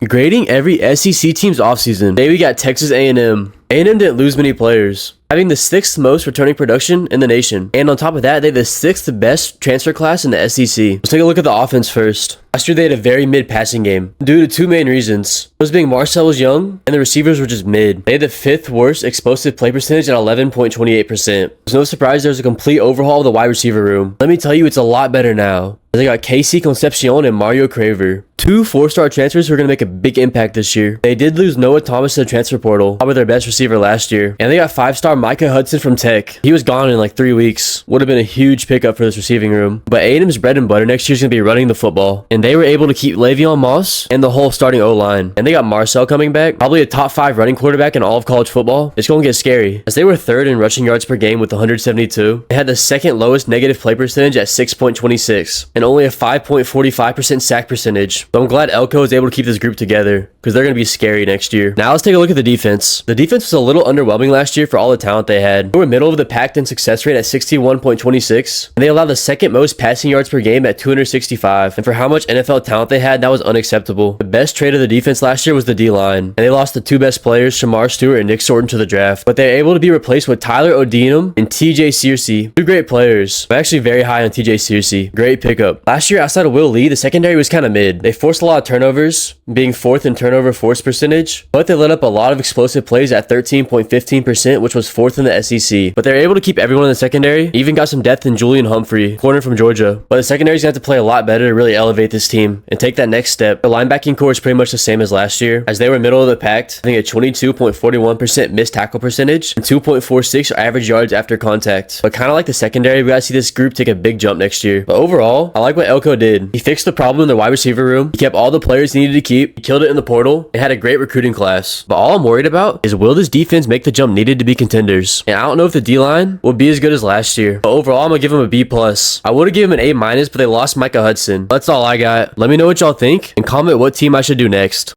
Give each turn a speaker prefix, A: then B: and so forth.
A: Grading every SEC team's offseason. Today we got Texas A&M. A&M didn't lose many players, having the 6th most returning production in the nation. And on top of that, they had the 6th best transfer class in the SEC. Let's take a look at the offense first. Last year, they had a very mid passing game due to two main reasons. Those being Marcel was young, and the receivers were just mid. They had the 5th worst explosive play percentage at 11.28%. It's no surprise there's a complete overhaul of the wide receiver room. Let me tell you, it's a lot better now. They got Casey Concepcion and Mario Craver. Two 4-star transfers who are going to make a big impact this year. They did lose Noah Thomas to the transfer portal, probably their best receiver last year. And they got 5-star Micah Hudson from Tech. He was gone in like 3 weeks. Would have been a huge pickup for this receiving room. But A&M's bread and butter next year is going to be running the football. And they were able to keep Le'Veon Moss and the whole starting O-line. And they got Marcel coming back, probably a top 5 running quarterback in all of college football. It's going to get scary, as they were 3rd in rushing yards per game with 172. They had the 2nd lowest negative play percentage at 6.26 and only a 5.45% sack percentage. So I'm glad Elko is able to keep this group together, because they're going to be scary next year. Now let's take a look at the defense. The defense was a little underwhelming last year for all the talent they had. They were middle of the pack in success rate at 61.26, and they allowed the 2nd most passing yards per game at 265. And for how much NFL talent they had, that was unacceptable. The best trade of the defense last year was the D-line, and they lost the 2 best players, Shamar Stewart and Nick Sorton, to the draft. But they were able to be replaced with Tyler Odinum and TJ Searcy. 2 great players. I'm actually very high on TJ Searcy. Great pickup. Last year, outside of Will Lee, the secondary was kind of mid. They forced a lot of turnovers, being 4th in turnover force percentage, but they let up a lot of explosive plays at 13.15%, which was 4th in the SEC. But they're able to keep everyone in the secondary. Even got some depth in Julian Humphrey, corner from Georgia. But the secondary's gonna have to play a lot better to really elevate this team and take that next step. The linebacking core is pretty much the same as last year, as they were middle of the pack. I think a 22.41% missed tackle percentage and 2.46 average yards after contact. But kind of like the secondary, we gotta see this group take a big jump next year. But overall, I like what Elko did. He fixed the problem in the wide receiver room. He kept all the players he needed to keep. He killed it in the portal and had a great recruiting class. But all I'm worried about is, will this defense make the jump needed to be contenders? And I don't know if the D-line will be as good as last year. But overall, I'm gonna give him a B+. I would have given him an A-, but they lost Micah Hudson. That's all I got. Let me know what y'all think and comment what team I should do next.